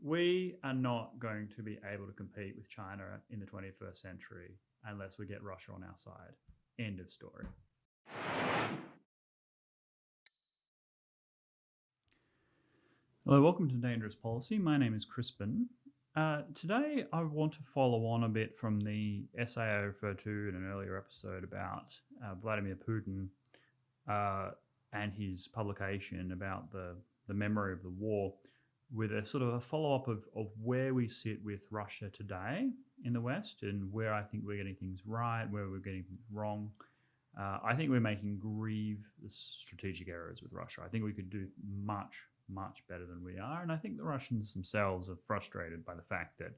We are not going to be able to compete with China in the 21st century unless we get Russia on our side. End of story. Hello, welcome to Dangerous Policy. My name is Crispin. Today I want to follow on a bit from the essay I referred to in an earlier episode about Vladimir Putin and his publication about the memory of the war, with a sort of a follow-up of where we sit with Russia today in the West and where I think we're getting things right, where we're getting things wrong. I think we're making grievous strategic errors with Russia. I think we could do much better than we are. And I think the Russians themselves are frustrated by the fact that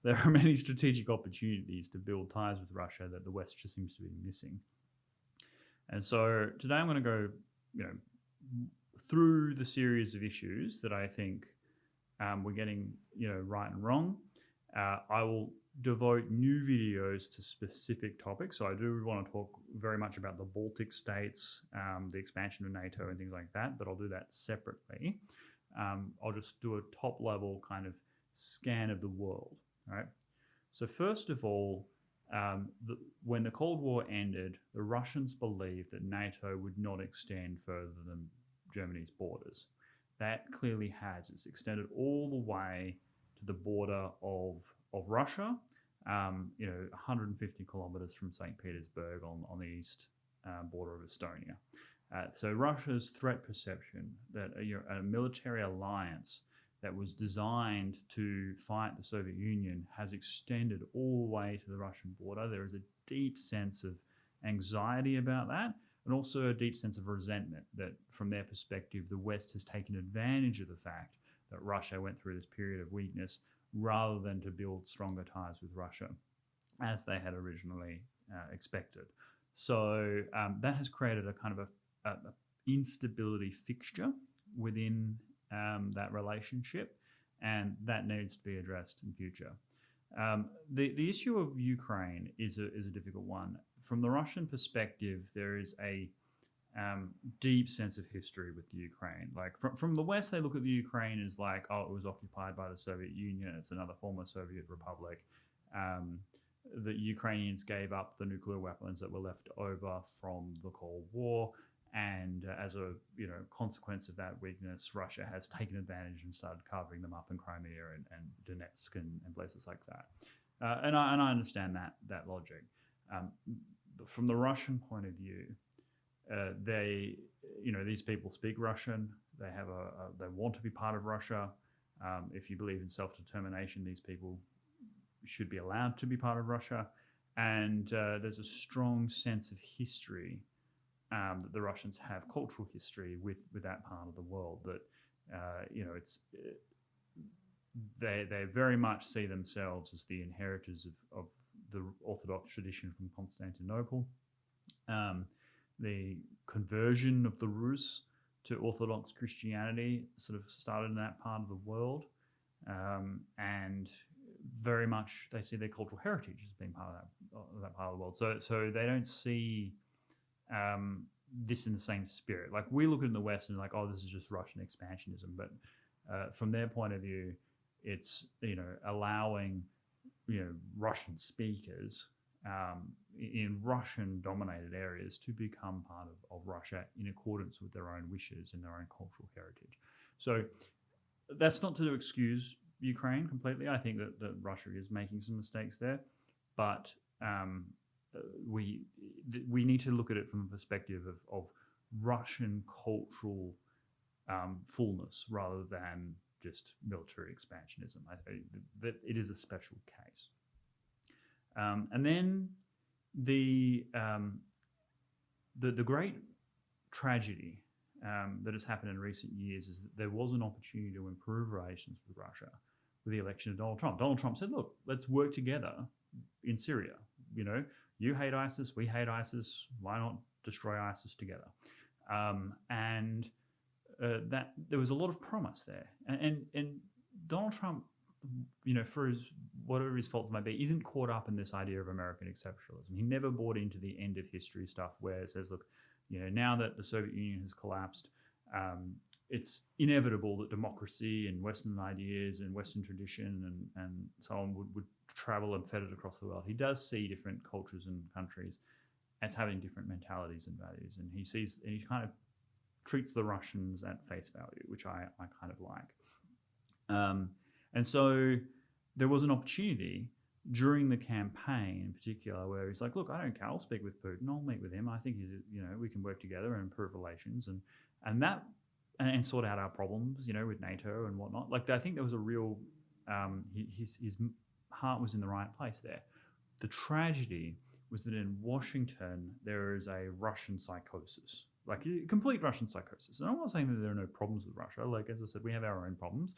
there are many strategic opportunities to build ties with Russia that the West just seems to be missing. And so today I'm going to go, through the series of issues that I think we're getting, right and wrong. I will devote new videos to specific topics. So I do want to talk very much about the Baltic states, the expansion of NATO and things like that, but I'll do that separately. I'll just do a top level kind of scan of the world, right? So first of all, when the Cold War ended, the Russians believed that NATO would not extend further than Germany's borders. That clearly has. It's extended all the way to the border of Russia, 150 kilometers from St. Petersburg on the east border of Estonia. So Russia's threat perception that a military alliance that was designed to fight the Soviet Union has extended all the way to the Russian border. There is a deep sense of anxiety about that, and also a deep sense of resentment that, from their perspective, the West has taken advantage of the fact that Russia went through this period of weakness rather than to build stronger ties with Russia, as they had originally expected. So that has created a kind of a instability fixture within that relationship, and that needs to be addressed in future. The issue of Ukraine is a difficult one. From the Russian perspective, there is a deep sense of history with the Ukraine. Like from the West, they look at the Ukraine as like, oh, it was occupied by the Soviet Union. It's another former Soviet republic. The Ukrainians gave up the nuclear weapons that were left over from the Cold War. And as a consequence of that weakness, Russia has taken advantage and started carving them up in Crimea and Donetsk and places like that. And I understand that logic. But from the Russian point of view, these people speak Russian. They want to be part of Russia. If you believe in self-determination, these people should be allowed to be part of Russia. And there's a strong sense of history that the Russians have, cultural history with that part of the world. That they very much see themselves as the inheritors of the Orthodox tradition from Constantinople. The conversion of the Rus to Orthodox Christianity sort of started in that part of the world, and very much they see their cultural heritage as being part of that part of the world. So they don't see this in the same spirit. Like we look at it in the West and like, oh, this is just Russian expansionism. But from their point of view, it's allowing Russian speakers in Russian-dominated areas to become part of Russia in accordance with their own wishes and their own cultural heritage. So that's not to excuse Ukraine completely. I think that Russia is making some mistakes there, but we need to look at it from a perspective of Russian cultural fullness rather than just military expansionism. I think that it is a special case. And then the great tragedy that has happened in recent years is that there was an opportunity to improve relations with Russia with the election of Donald Trump. Donald Trump said, look, let's work together in Syria. You hate ISIS, we hate ISIS, why not destroy ISIS together? And that there was a lot of promise there. And Donald Trump, for whatever his faults might be, isn't caught up in this idea of American exceptionalism. He never bought into the end of history stuff where it says, look, now that the Soviet Union has collapsed, it's inevitable that democracy and Western ideas and Western tradition and so on would travel and feed it across the world. He does see different cultures and countries as having different mentalities and values, and he kind of treats the Russians at face value, which I kind of like. And so there was an opportunity during the campaign in particular where he's like, look, I don't care, I'll speak with Putin, I'll meet with him, I think we can work together and improve relations and sort out our problems, with NATO and whatnot. Like, I think there was a real, his heart was in the right place there. The tragedy was that in Washington, there is a Russian psychosis, like complete Russian psychosis. And I'm not saying that there are no problems with Russia. Like, as I said, we have our own problems.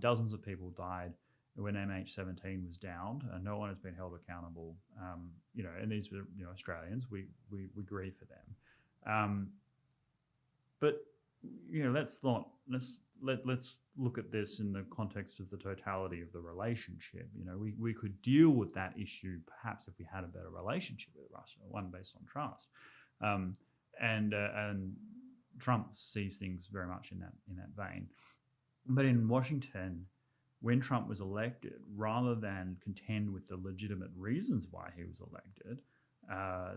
Dozens of people died when MH17 was downed, and no one has been held accountable. And these were Australians. We grieve for them. But let's look at this in the context of the totality of the relationship. We could deal with that issue perhaps if we had a better relationship with Russia, one based on trust. And Trump sees things very much in that vein. But in Washington, when Trump was elected, rather than contend with the legitimate reasons why he was elected,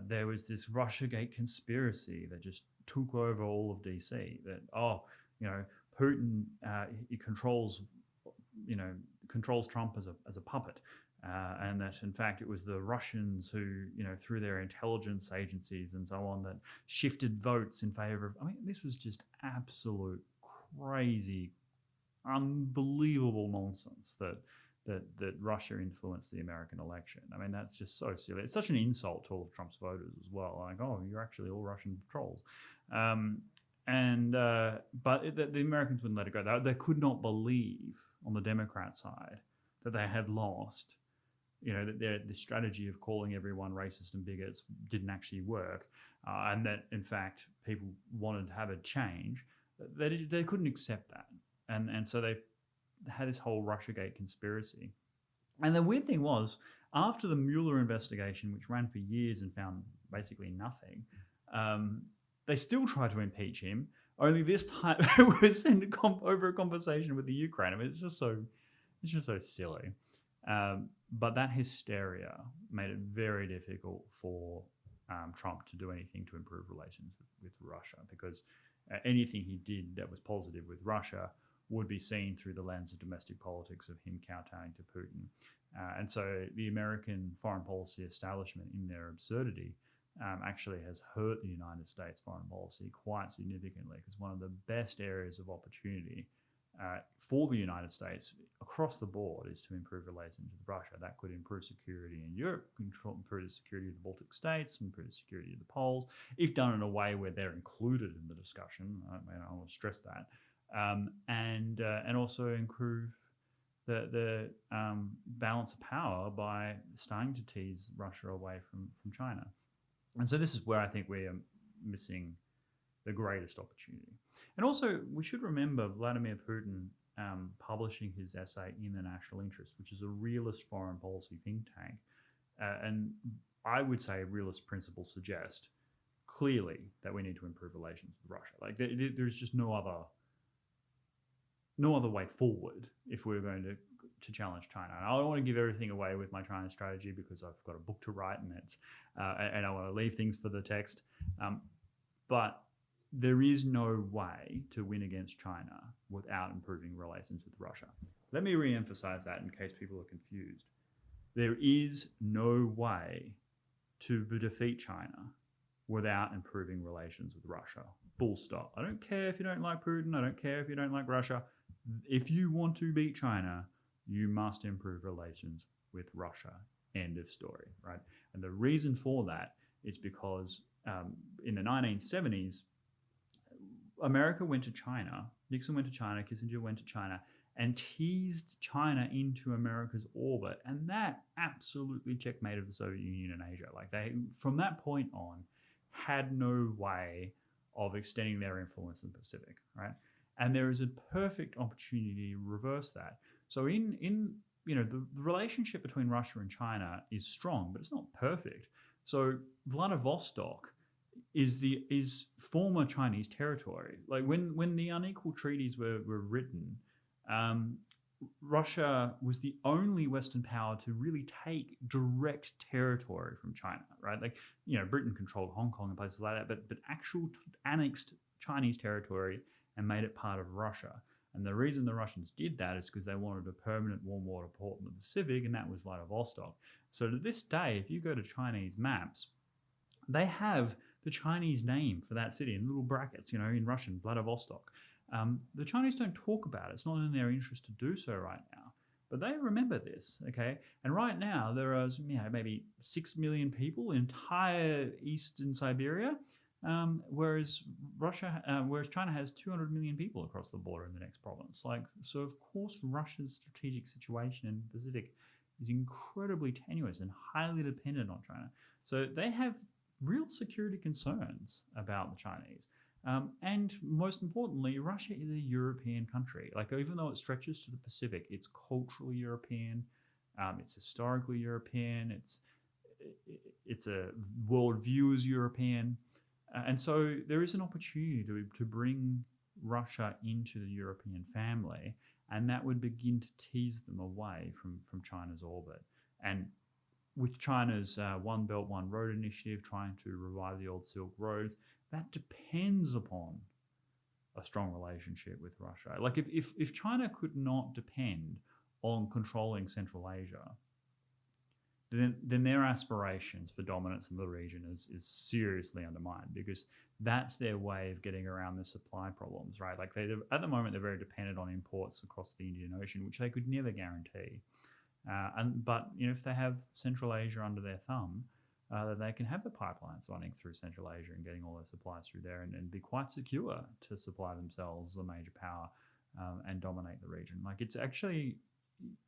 there was this Russiagate conspiracy that just took over all of DC. That Putin he controls Trump as a puppet, and that in fact it was the Russians who through their intelligence agencies and so on that shifted votes in favor of. I mean, this was just absolute crazy, unbelievable nonsense that Russia influenced the American election. I mean, that's just so silly. It's such an insult to all of Trump's voters as well. Like, oh, you're actually all Russian trolls. But the Americans wouldn't let it go. They could not believe on the Democrat side that they had lost. That the strategy of calling everyone racist and bigots didn't actually work, and that in fact people wanted to have a change. They couldn't accept that, and so they had this whole Russiagate conspiracy. And the weird thing was, after the Mueller investigation, which ran for years and found basically nothing, they still tried to impeach him. Only this time it was over a conversation with the Ukraine. I mean, it's just so silly. But that hysteria made it very difficult for Trump to do anything to improve relations with Russia, because anything he did that was positive with Russia would be seen through the lens of domestic politics of him kowtowing to Putin. And so the American foreign policy establishment, in their absurdity, actually has hurt the United States foreign policy quite significantly, because one of the best areas of opportunity for the United States across the board is to improve relations with Russia. That could improve security in Europe, improve the security of the Baltic states, improve the security of the Poles, if done in a way where they're included in the discussion. I want to stress that. And also improve the balance of power by starting to tease Russia away from China. And so this is where I think we are missing the greatest opportunity. And also, we should remember Vladimir Putin publishing his essay In the National Interest, which is a realist foreign policy think tank. And I would say realist principles suggest clearly that we need to improve relations with Russia. Like, there's just no other way forward if we're going to challenge China. And I don't want to give everything away with my China strategy, because I've got a book to write, and I want to leave things for the text. But there is no way to win against China without improving relations with Russia. Let me re-emphasize that in case people are confused. There is no way to defeat China without improving relations with Russia. Full stop. I don't care if you don't like Putin. I don't care if you don't like Russia. If you want to beat China, you must improve relations with Russia. End of story, right? And the reason for that is because in the 1970s, America went to China, Nixon went to China, Kissinger went to China, and teased China into America's orbit. And that absolutely checkmated the Soviet Union and Asia. Like, they, from that point on, had no way of extending their influence in the Pacific, right? And there is a perfect opportunity to reverse that. So the relationship between Russia and China is strong, but it's not perfect. So Vladivostok is former Chinese territory. Like when the unequal treaties were written, um, Russia was the only Western power to really take direct territory from China, right? Like, Britain controlled Hong Kong and places like that, but actual annexed Chinese territory and made it part of Russia. And the reason the Russians did that is because they wanted a permanent warm water port in the Pacific, and that was Vladivostok. So to this day, if you go to Chinese maps, they have the Chinese name for that city in little brackets, in Russian, Vladivostok. The Chinese don't talk about it. It's not in their interest to do so right now. But they remember this, okay? And right now, there are maybe 6 million people in entire eastern Siberia, whereas China has 200 million people across the border in the next province. So of course, Russia's strategic situation in the Pacific is incredibly tenuous and highly dependent on China. So they have real security concerns about the Chinese. And most importantly, Russia is a European country. Like, even though it stretches to the Pacific, it's culturally European, it's historically European, it's a worldview is European. And so there is an opportunity to bring Russia into the European family, and that would begin to tease them away from China's orbit. And with China's One Belt, One Road initiative trying to revive the old Silk Roads, that depends upon a strong relationship with Russia. Like, if China could not depend on controlling Central Asia, then their aspirations for dominance in the region is seriously undermined, because that's their way of getting around the supply problems, right? Like, at the moment, they're very dependent on imports across the Indian Ocean, which they could never guarantee. But if they have Central Asia under their thumb, they can have the pipelines running through Central Asia and getting all their supplies through there, and be quite secure to supply themselves a major power and dominate the region. Like, it's actually,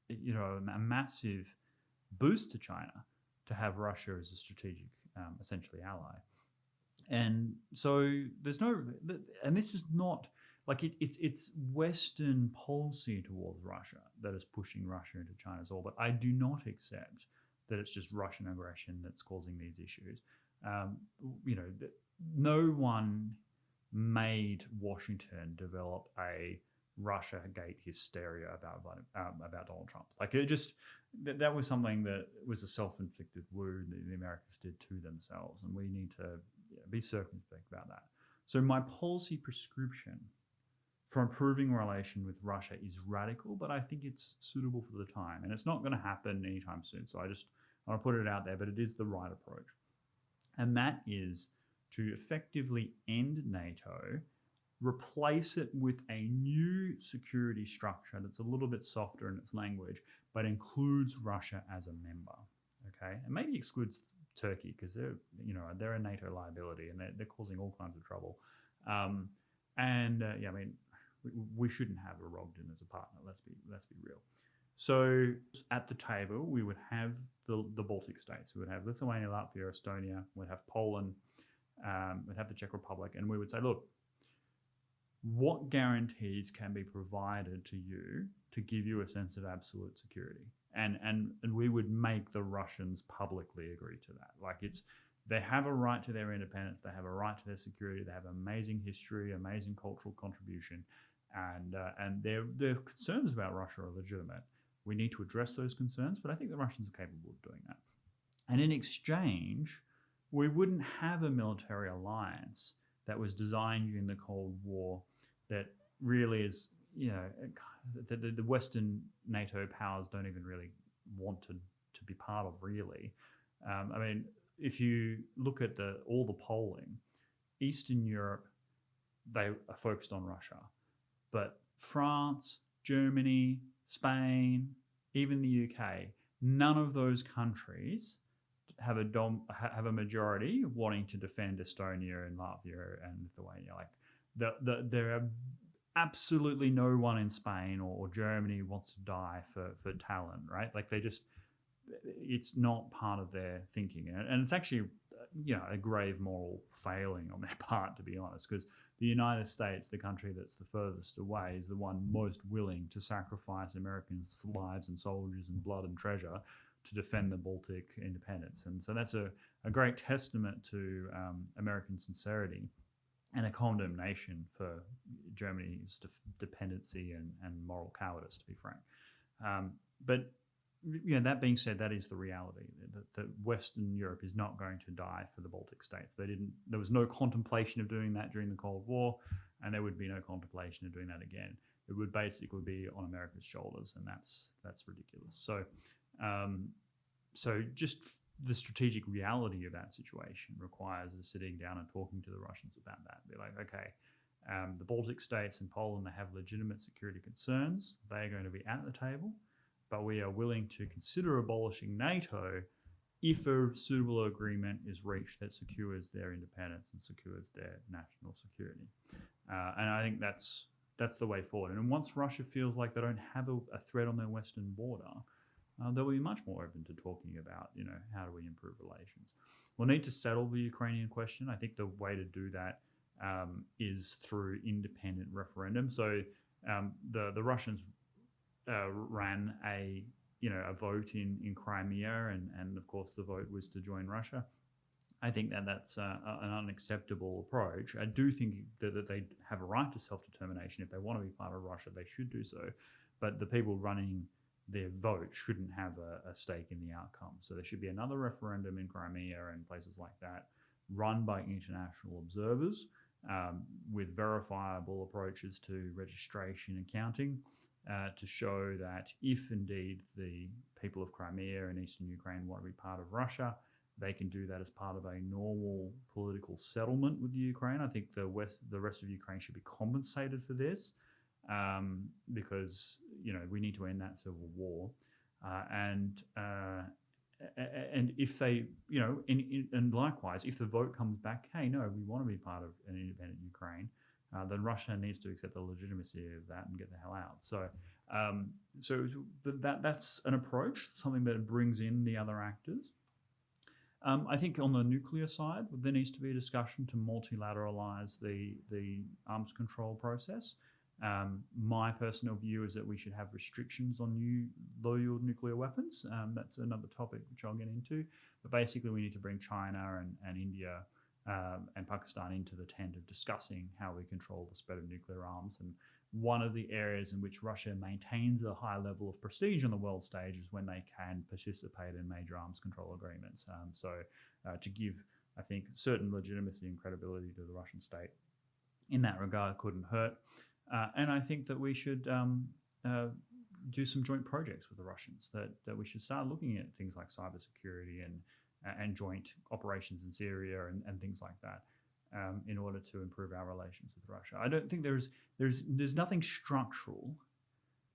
a massive boost to China to have Russia as a strategic, essentially, ally. And so there's no, and this is not like it's Western policy towards Russia that is pushing Russia into China's orbit. I do not accept that it's just Russian aggression that's causing these issues. No one made Washington develop a Russia gate hysteria about Donald Trump. Like, it just, that was something that was a self-inflicted wound that the Americans did to themselves, and we need to be circumspect about that. So my policy prescription for improving relation with Russia is radical, but I think it's suitable for the time, and it's not going to happen anytime soon. So I want to put it out there, but it is the right approach, and that is to effectively end NATO, replace it with a new security structure that's a little bit softer in its language, but includes Russia as a member, okay? And maybe excludes Turkey, because they're a NATO liability and they're causing all kinds of trouble. We shouldn't have Rogden as a partner. Let's be real. So at the table, we would have the Baltic states. We would have Lithuania, Latvia, Estonia. We'd have Poland. We'd have the Czech Republic, and we would say, look, what guarantees can be provided to you to give you a sense of absolute security? And we would make the Russians publicly agree to that. Like, they have a right to their independence, they have a right to their security, they have amazing history, amazing cultural contribution, and their concerns about Russia are legitimate. We need to address those concerns, but I think the Russians are capable of doing that. And in exchange, we wouldn't have a military alliance that was designed during the Cold War that really is, the Western NATO powers don't even really want to be part of, really. If you look at all the polling, Eastern Europe, they are focused on Russia. But France, Germany, Spain, even the UK, none of those countries have a majority wanting to defend Estonia and Latvia and Lithuania. Like, there are absolutely no one in Spain or Germany wants to die for Tallinn, right? Like, it's not part of their thinking, and it's actually a grave moral failing on their part, to be honest, because the United States, the country that's the furthest away, is the one most willing to sacrifice Americans' lives and soldiers and blood and treasure to defend the Baltic independence. And so that's a great testament to American sincerity and a condemnation for Germany's dependency and moral cowardice, to be frank. But that being said, that is the reality. That Western Europe is not going to die for the Baltic states. There was no contemplation of doing that during the Cold War, and there would be no contemplation of doing that again. It would basically be on America's shoulders, and that's ridiculous. So just the strategic reality of that situation requires us sitting down and talking to the Russians about that. Be like, okay, the Baltic states and Poland, they have legitimate security concerns. They are going to be at the table, but we are willing to consider abolishing NATO if a suitable agreement is reached that secures their independence and secures their national security. And I think that's the way forward. And once Russia feels like they don't have a threat on their western border, they'll be much more open to talking about, how do we improve relations. We'll need to settle the Ukrainian question. I think the way to do that is through independent referendum. So the Russians ran a vote in Crimea, and of course the vote was to join Russia. I think that's an unacceptable approach. I do think that they have a right to self-determination. If they want to be part of Russia, they should do so. But the people running their vote shouldn't have a stake in the outcome. So there should be another referendum in Crimea and places like that run by international observers with verifiable approaches to registration and counting to show that if indeed the people of Crimea and eastern Ukraine want to be part of Russia, they can do that as part of a normal political settlement with the Ukraine. I think the rest of Ukraine should be compensated for this because we need to end that civil war, and if they and likewise, if the vote comes back, hey, no, we want to be part of an independent Ukraine, then Russia needs to accept the legitimacy of that and get the hell out. So that's an approach, something that brings in the other actors. I think on the nuclear side, there needs to be a discussion to multilateralize the arms control process. My personal view is that we should have restrictions on low-yield nuclear weapons. That's another topic which I'll get into. But basically, we need to bring China and India and Pakistan into the tent of discussing how we control the spread of nuclear arms. And one of the areas in which Russia maintains a high level of prestige on the world stage is when they can participate in major arms control agreements. To give, I think, certain legitimacy and credibility to the Russian state in that regard couldn't hurt. And I think that we should do some joint projects with the Russians, that we should start looking at things like cybersecurity and joint operations in Syria and things like that in order to improve our relations with Russia. I don't think there's nothing structural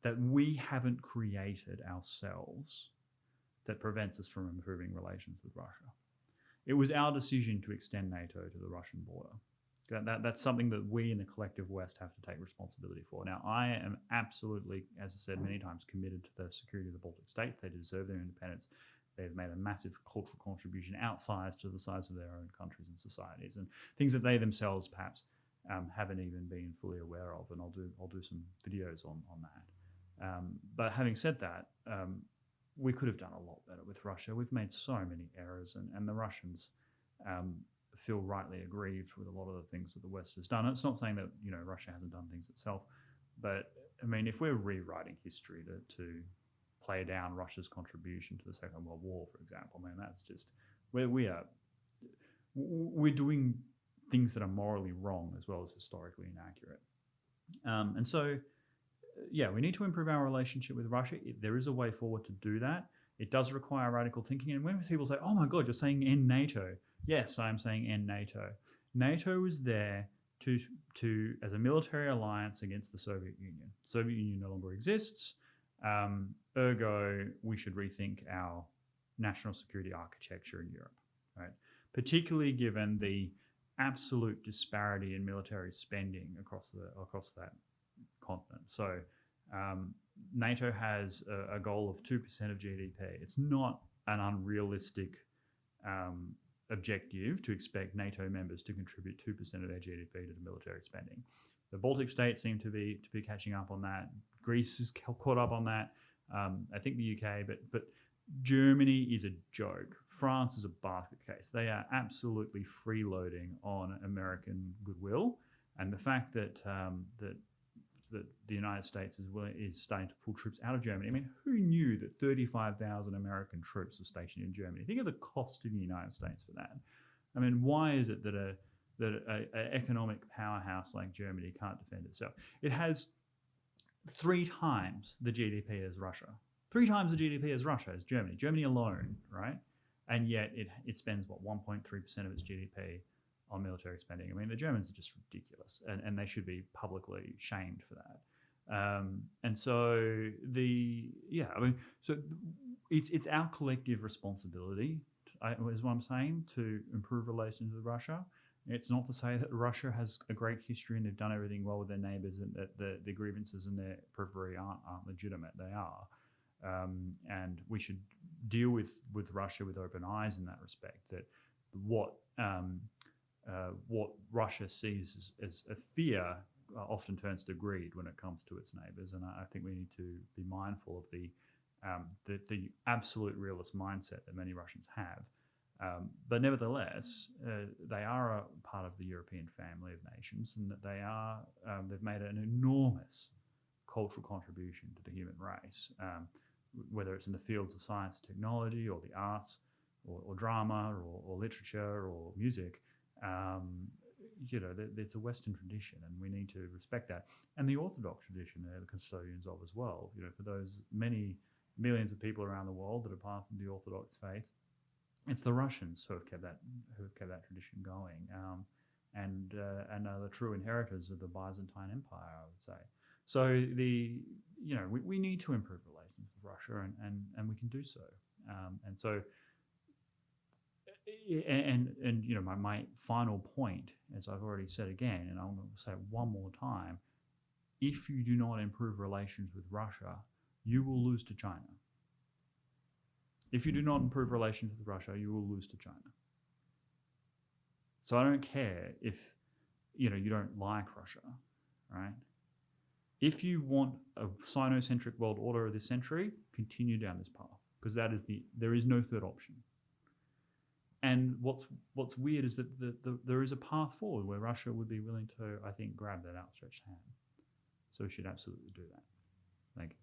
that we haven't created ourselves that prevents us from improving relations with Russia. It was our decision to extend NATO to the Russian border. That's something that we in the collective West have to take responsibility for. Now, I am absolutely, as I said many times, committed to the security of the Baltic states. They deserve their independence. They've made a massive cultural contribution outsized to the size of their own countries and societies, and things that they themselves perhaps haven't even been fully aware of. And I'll do some videos on that. But having said that, we could have done a lot better with Russia. We've made so many errors, and the Russians feel rightly aggrieved with a lot of the things that the West has done. It's not saying that Russia hasn't done things itself, but I mean, if we're rewriting history to play down Russia's contribution to the Second World War, for example, man, that's just we're doing things that are morally wrong as well as historically inaccurate. And so, we need to improve our relationship with Russia. There is a way forward to do that. It does require radical thinking. And when people say, "Oh my God, you're saying end NATO," yes, I'm saying end NATO. NATO is there to as a military alliance against the Soviet Union. The Soviet Union no longer exists. Ergo, we should rethink our national security architecture in Europe, right? Particularly given the absolute disparity in military spending across that continent. So NATO has a goal of 2% of GDP. It's not an unrealistic objective to expect NATO members to contribute 2% of their GDP to the military spending. The Baltic states seem to be catching up on that. Greece is caught up on that. I think the UK, but Germany is a joke. France is a basket case. They are absolutely freeloading on American goodwill, and the fact that that the United States is starting to pull troops out of Germany. I mean, who knew that 35,000 American troops were stationed in Germany? Think of the cost in the United States for that. I mean, why is it that an economic powerhouse like Germany can't defend itself? It has 3 times the GDP as Russia. 3 times the GDP as Russia is Germany. Germany alone, right? And yet it spends, what, 1.3% of its GDP on military spending. I mean, the Germans are just ridiculous, and they should be publicly shamed for that. And so it's our collective responsibility, is what I'm saying, to improve relations with Russia. It's not to say that Russia has a great history and they've done everything well with their neighbours and that the grievances in their periphery aren't legitimate. They are. And we should deal with Russia with open eyes in that respect, that what Russia sees as a fear often turns to greed when it comes to its neighbours. And I think we need to be mindful of the absolute realist mindset that many Russians have. But nevertheless, they are a part of the European family of nations, and that they've made an enormous cultural contribution to the human race, whether it's in the fields of science and technology, or the arts, or drama, or literature, or music. It's a Western tradition, and we need to respect that. And the Orthodox tradition, they're the custodians of as well. For those many millions of people around the world that are part of the Orthodox faith, it's the Russians who have kept that tradition going, and are the true inheritors of the Byzantine Empire, I would say. So we need to improve relations with Russia, and we can do so. My final point, as I've already said again, and I'm going to say it one more time: if you do not improve relations with Russia, you will lose to China. If you do not improve relations with Russia, you will lose to China. So I don't care if you don't like Russia, right? If you want a Sino-centric world order of this century, continue down this path, because there is no third option. And what's weird is that there is a path forward where Russia would be willing to, I think, grab that outstretched hand. So we should absolutely do that. Thank you.